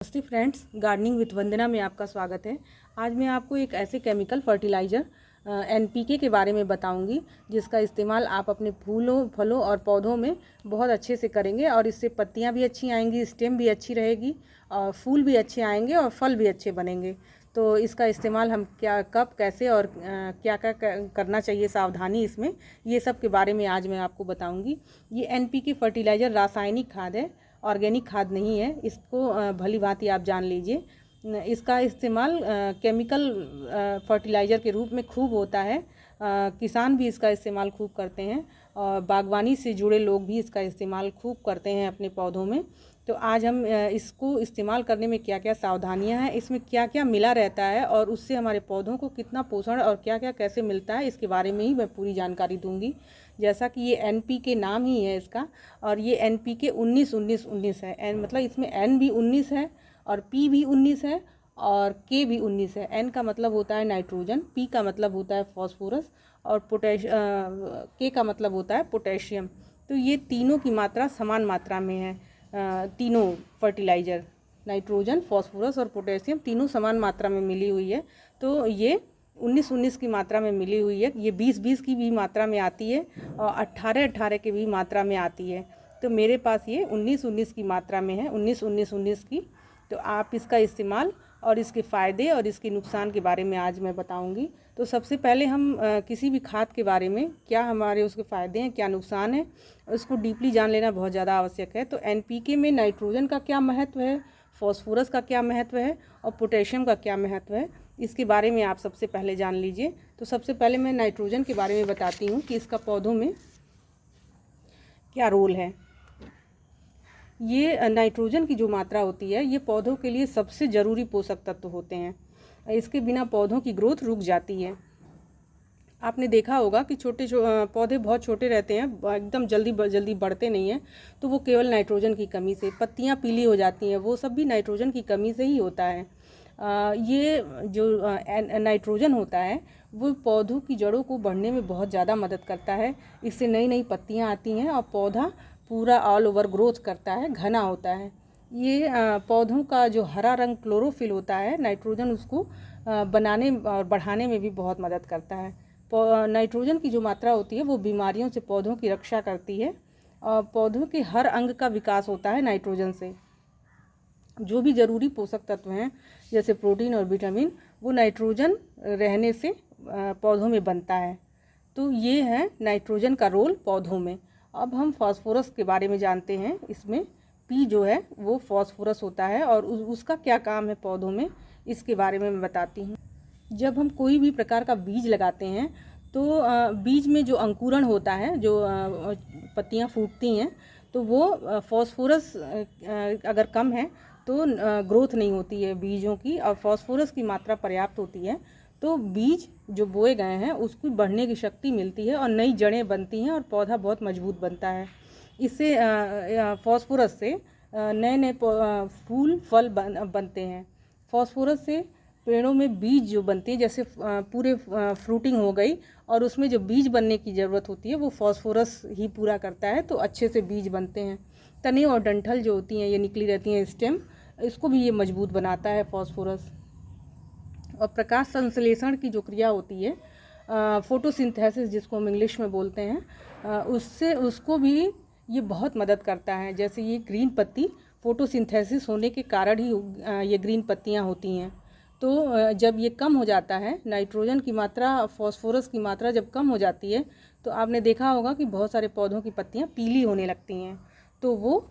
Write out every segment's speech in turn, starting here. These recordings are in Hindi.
नमस्ते फ्रेंड्स, गार्डनिंग विद वंदना में आपका स्वागत है। आज मैं आपको एक ऐसे केमिकल फर्टिलाइज़र एनपीके के बारे में बताऊंगी जिसका इस्तेमाल आप अपने फूलों, फलों और पौधों में बहुत अच्छे से करेंगे और इससे पत्तियां भी अच्छी आएंगी, स्टेम भी अच्छी रहेगी और फूल भी अच्छे आएंगे और फल भी अच्छे बनेंगे। तो इसका इस्तेमाल हम कब, कैसे और क्या क्या करना चाहिए, सावधानी इसमें, ये सब के बारे में आज मैं आपको बताऊँगी। ये एनपीके फर्टिलाइज़र रासायनिक खाद है, ऑर्गेनिक खाद नहीं है। इसको भली भांति आप जान लीजिए। इसका इस्तेमाल केमिकल फर्टिलाइज़र के रूप में खूब होता है। किसान भी इसका इस्तेमाल खूब करते हैं और बागवानी से जुड़े लोग भी इसका इस्तेमाल खूब करते हैं अपने पौधों में। तो आज हम इसको इस्तेमाल करने में क्या क्या सावधानियां हैं, इसमें क्या क्या मिला रहता है और उससे हमारे पौधों को कितना पोषण और क्या क्या कैसे मिलता है, इसके बारे में ही मैं पूरी जानकारी दूंगी। जैसा कि ये एनपीके नाम ही है इसका, और ये एनपीके 19-19-19 है। एन मतलब इसमें एन भी 19 है और पी भी 19 है और के भी 19 है। एन का मतलब होता है नाइट्रोजन, पी का मतलब होता है फॉस्फोरस और के का मतलब होता है पोटेशियम। तो ये तीनों की मात्रा समान मात्रा में है। तीनों फर्टिलाइज़र, नाइट्रोजन, फॉस्फोरस और पोटेशियम, तीनों समान मात्रा में मिली हुई है। तो ये 19-19 की मात्रा में मिली हुई है। ये 20-20 की भी मात्रा में आती है और 18-18 की भी मात्रा में आती है। तो मेरे पास ये 19-19 की मात्रा में है, 19-19-19 की। तो आप इसका इस्तेमाल और इसके फ़ायदे और इसके नुकसान के बारे में आज मैं बताऊंगी। तो सबसे पहले हम किसी भी खाद के बारे में, क्या हमारे उसके फ़ायदे हैं, क्या नुकसान है, उसको डीपली जान लेना बहुत ज़्यादा आवश्यक है। तो एनपीके में नाइट्रोजन का क्या महत्व है, फॉस्फोरस का क्या महत्व है और पोटेशियम का क्या महत्व है, इसके बारे में आप सबसे पहले जान लीजिए। तो सबसे पहले मैं नाइट्रोजन के बारे में बताती हूँ कि इसका पौधों में क्या रोल है। ये नाइट्रोजन की जो मात्रा होती है, ये पौधों के लिए सबसे ज़रूरी पोषक तत्व होते हैं। इसके बिना पौधों की ग्रोथ रुक जाती है। आपने देखा होगा कि पौधे बहुत छोटे रहते हैं, एकदम जल्दी बढ़ते नहीं हैं, तो वो केवल नाइट्रोजन की कमी से, पत्तियां पीली हो जाती हैं, वो सब भी नाइट्रोजन की कमी से ही होता है। ये जो नाइट्रोजन होता है वो पौधों की जड़ों को बढ़ने में बहुत ज़्यादा मदद करता है। इससे नई नई पत्तियां आती हैं और पौधा पूरा ऑल ओवर ग्रोथ करता है, घना होता है। ये पौधों का जो हरा रंग क्लोरोफिल होता है, नाइट्रोजन उसको बनाने और बढ़ाने में भी बहुत मदद करता है। नाइट्रोजन की जो मात्रा होती है वो बीमारियों से पौधों की रक्षा करती है और पौधों के हर अंग का विकास होता है नाइट्रोजन से। जो भी ज़रूरी पोषक तत्व हैं जैसे प्रोटीन और विटामिन, वो नाइट्रोजन रहने से पौधों में बनता है। तो ये है नाइट्रोजन का रोल पौधों में। अब हम फास्फोरस के बारे में जानते हैं। इसमें पी जो है वो फास्फोरस होता है और उसका क्या काम है पौधों में, इसके बारे में मैं बताती हूँ। जब हम कोई भी प्रकार का बीज लगाते हैं तो बीज में जो अंकुरण होता है, जो पत्तियां फूटती हैं, तो वो फास्फोरस अगर कम है तो ग्रोथ नहीं होती है बीजों की, और फास्फोरस की मात्रा पर्याप्त होती है तो बीज जो बोए गए हैं उसको बढ़ने की शक्ति मिलती है और नई जड़ें बनती हैं और पौधा बहुत मजबूत बनता है। इससे फास्फोरस से नए नए फूल फल बनते हैं। फास्फोरस से पेड़ों में बीज जो बनते हैं, जैसे पूरे फ्रूटिंग हो गई और उसमें जो बीज बनने की ज़रूरत होती है वो फास्फोरस ही पूरा करता है, तो अच्छे से बीज बनते हैं। तने और डंठल जो होती हैं, ये निकली रहती हैं स्टेम, इसको भी ये मजबूत बनाता है फास्फोरस। और प्रकाश संश्लेषण की जो क्रिया होती है, फोटोसिंथेसिस जिसको हम इंग्लिश में बोलते हैं, उसको भी ये बहुत मदद करता है। जैसे ये ग्रीन पत्ती, फोटोसिंथेसिस होने के कारण ही ये ग्रीन पत्तियां होती हैं। तो जब ये कम हो जाता है, नाइट्रोजन की मात्रा, फास्फोरस की मात्रा जब कम हो जाती है, तो आपने देखा होगा कि बहुत सारे पौधों की पत्तियां पीली होने लगती हैं। तो वो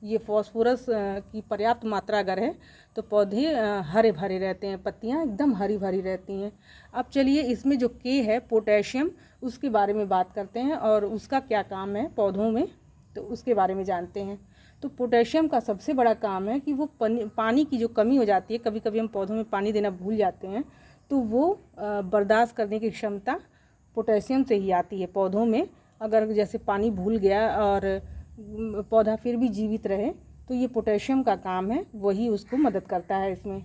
ये फास्फोरस की पर्याप्त मात्रा अगर है तो पौधे हरे भरे रहते हैं, पत्तियां एकदम हरी भरी रहती हैं। अब चलिए इसमें जो के है, पोटेशियम, उसके बारे में बात करते हैं और उसका क्या काम है पौधों में, तो उसके बारे में जानते हैं। तो पोटेशियम का सबसे बड़ा काम है कि वो पानी की जो कमी हो जाती है, कभी कभी हम पौधों में पानी देना भूल जाते हैं, तो वो बर्दाश्त करने की क्षमता पोटेशियम से ही आती है पौधों में। अगर जैसे पानी भूल गया और पौधा फिर भी जीवित रहे, तो ये पोटेशियम का काम है, वही उसको मदद करता है इसमें।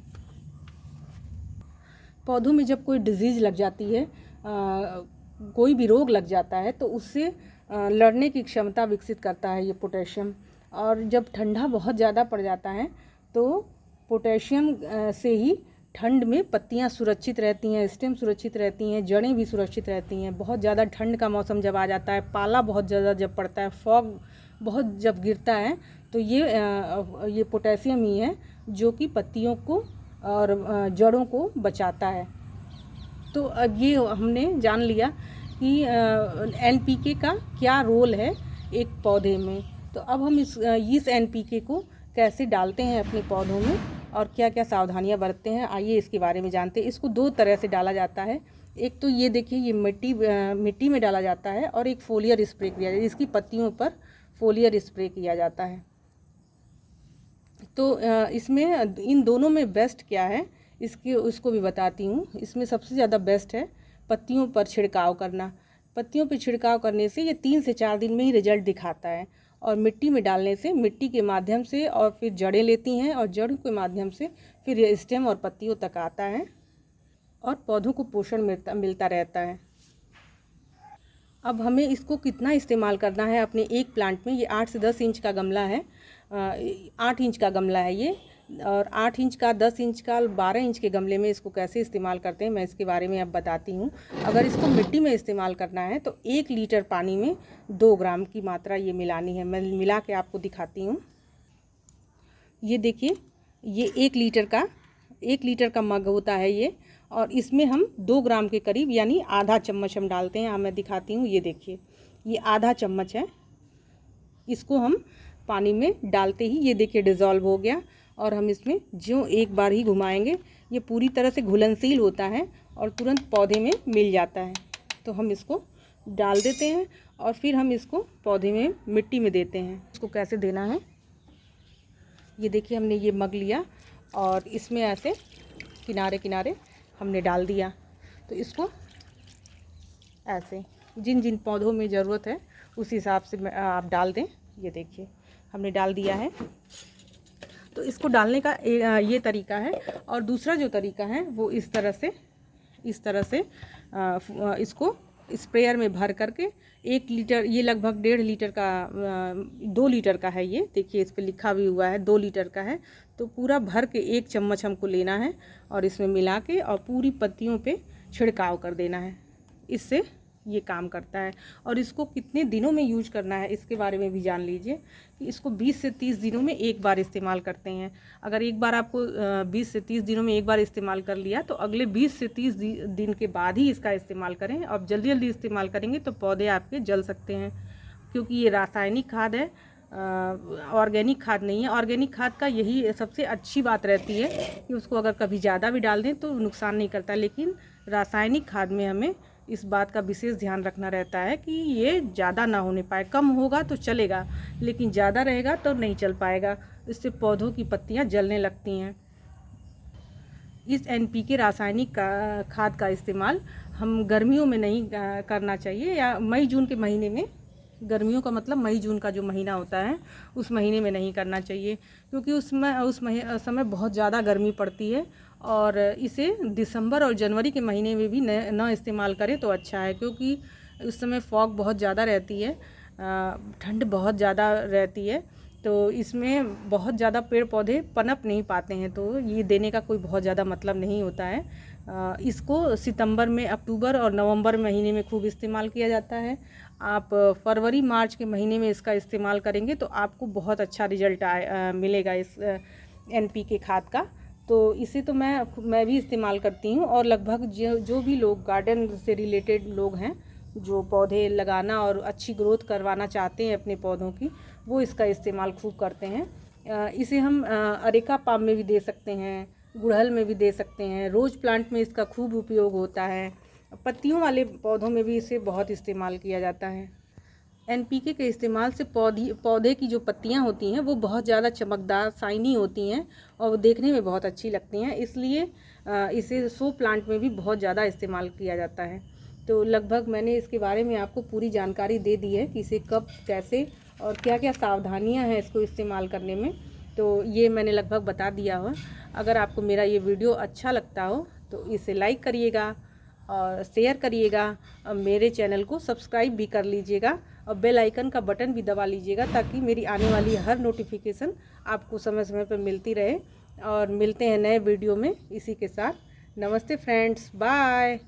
पौधों में जब कोई डिजीज़ लग जाती है, कोई भी रोग लग जाता है, तो उससे लड़ने की क्षमता विकसित करता है ये पोटेशियम। और जब ठंडा बहुत ज़्यादा पड़ जाता है तो पोटेशियम से ही ठंड में पत्तियां सुरक्षित रहती हैं, स्टेम सुरक्षित रहती हैं, जड़ें भी सुरक्षित रहती हैं। बहुत ज़्यादा ठंड का मौसम जब आ जाता है, पाला बहुत ज़्यादा जब पड़ता है, फॉग बहुत जब गिरता है, तो ये पोटेशियम ही है जो कि पत्तियों को और जड़ों को बचाता है। तो अब ये हमने जान लिया कि एनपीके का क्या रोल है एक पौधे में। तो अब हम इस एनपीके को कैसे डालते हैं अपने पौधों में और क्या क्या सावधानियां बरतते हैं, आइए इसके बारे में जानते हैं। इसको दो तरह से डाला जाता है। एक तो ये देखिए, ये मिट्टी में डाला जाता है और एक फोलियर स्प्रे किया जाता है, इसकी पत्तियों पर फोलियर स्प्रे किया जाता है। तो इसमें इन दोनों में बेस्ट क्या है उसको भी बताती हूँ। इसमें सबसे ज़्यादा बेस्ट है पत्तियों पर छिड़काव करना। पत्तियों पर छिड़काव करने से ये 3 से 4 दिन में ही रिजल्ट दिखाता है, और मिट्टी में डालने से मिट्टी के माध्यम से और फिर जड़ें लेती हैं और जड़ों के माध्यम से फिर ये स्टेम और पत्तियों तक आता है और पौधों को पोषण मिलता रहता है। अब हमें इसको कितना इस्तेमाल करना है अपने एक प्लांट में। ये 8 से 10 इंच का गमला है, 8 इंच का गमला है ये, और 8 इंच का, 10 इंच का, 12 इंच के गमले में इसको कैसे इस्तेमाल करते हैं मैं इसके बारे में अब बताती हूँ। अगर इसको मिट्टी में इस्तेमाल करना है तो 1 लीटर पानी में 2 ग्राम की मात्रा ये मिलानी है। मैं मिला के आपको दिखाती हूँ। ये देखिए, ये 1 लीटर का मग होता है ये, और इसमें हम 2 ग्राम के करीब यानी आधा चम्मच हम डालते हैं। मैं दिखाती हूँ, ये देखिए, ये आधा चम्मच है। इसको हम पानी में डालते ही ये देखिए डिज़ोल्व हो गया, और हम इसमें जो एक बार ही घुमाएंगे ये पूरी तरह से घुलनशील होता है और तुरंत पौधे में मिल जाता है। तो हम इसको डाल देते हैं और फिर हम इसको पौधे में मिट्टी में देते हैं। इसको कैसे देना है, ये देखिए, हमने ये मग लिया और इसमें ऐसे किनारे किनारे हमने डाल दिया। तो इसको ऐसे जिन जिन पौधों में ज़रूरत है उस हिसाब से आप डाल दें। ये देखिए, हमने डाल दिया है। तो इसको डालने का ये तरीका है, और दूसरा जो तरीका है वो इस तरह से इसको स्प्रेयर में भर करके 1 लीटर, ये लगभग 1.5 लीटर का, 2 लीटर का है ये, देखिए इस पे लिखा भी हुआ है 2 लीटर का है। तो पूरा भर के 1 चम्मच हमको लेना है और इसमें मिला के और पूरी पत्तियों पे छिड़काव कर देना है। इससे ये काम करता है। और इसको कितने दिनों में यूज करना है इसके बारे में भी जान लीजिए कि इसको 20 से 30 दिनों में एक बार इस्तेमाल करते हैं। अगर एक बार आपको 20 से 30 दिनों में एक बार इस्तेमाल कर लिया तो अगले 20 से 30 दिन के बाद ही इसका इस्तेमाल करें। अब जल्दी जल्दी इस्तेमाल करेंगे तो पौधे आपके जल सकते हैं, क्योंकि ये रासायनिक खाद है, ऑर्गेनिक खाद नहीं है। ऑर्गेनिक खाद का यही सबसे अच्छी बात रहती है कि उसको अगर कभी ज़्यादा भी डाल दें तो नुकसान नहीं करता, लेकिन रासायनिक खाद में हमें इस बात का विशेष ध्यान रखना रहता है कि ये ज़्यादा ना होने पाए। कम होगा तो चलेगा, लेकिन ज़्यादा रहेगा तो नहीं चल पाएगा, इससे पौधों की पत्तियां जलने लगती हैं। इस एनपीके रासायनिक खाद का इस्तेमाल हम गर्मियों में नहीं करना चाहिए, या मई जून के महीने में, गर्मियों का मतलब मई जून का जो महीना होता है उस महीने में नहीं करना चाहिए, क्योंकि उस समय बहुत ज़्यादा गर्मी पड़ती है। और इसे दिसंबर और जनवरी के महीने में भी न इस्तेमाल करें तो अच्छा है, क्योंकि उस समय फॉग बहुत ज़्यादा रहती है, ठंड बहुत ज़्यादा रहती है, तो इसमें बहुत ज़्यादा पेड़ पौधे पनप नहीं पाते हैं, तो ये देने का कोई बहुत ज़्यादा मतलब नहीं होता है। इसको सितंबर में, अक्टूबर और नवंबर महीने में खूब इस्तेमाल किया जाता है। आप फरवरी मार्च के महीने में इसका इस्तेमाल करेंगे तो आपको बहुत अच्छा रिजल्ट मिलेगा इस एनपीके खाद का। तो इसे तो मैं भी इस्तेमाल करती हूँ, और लगभग जो भी लोग गार्डन से रिलेटेड लोग हैं, जो पौधे लगाना और अच्छी ग्रोथ करवाना चाहते हैं अपने पौधों की, वो इसका इस्तेमाल खूब करते हैं। इसे हम अरेका पाम में भी दे सकते हैं, गुड़हल में भी दे सकते हैं, रोज़ प्लांट में इसका खूब उपयोग होता है, पत्तियों वाले पौधों में भी इसे बहुत इस्तेमाल किया जाता है। एनपीके के इस्तेमाल से पौधे की जो पत्तियां होती हैं वो बहुत ज़्यादा चमकदार, शाइनी होती हैं और वो देखने में बहुत अच्छी लगती हैं, इसलिए इसे शो प्लांट में भी बहुत ज़्यादा इस्तेमाल किया जाता है। तो लगभग मैंने इसके बारे में आपको पूरी जानकारी दे दी है कि इसे कब, कैसे और क्या क्या सावधानियां हैं इसको इस्तेमाल करने में, तो ये मैंने लगभग बता दिया हो। अगर आपको मेरा ये वीडियो अच्छा लगता हो तो इसे लाइक करिएगा और शेयर करिएगा, और मेरे चैनल को सब्सक्राइब भी कर लीजिएगा और बेल आइकन का बटन भी दबा लीजिएगा, ताकि मेरी आने वाली हर नोटिफिकेशन आपको समय समय पर मिलती रहे और मिलते हैं नए वीडियो में इसी के साथ। नमस्ते फ्रेंड्स, बाय।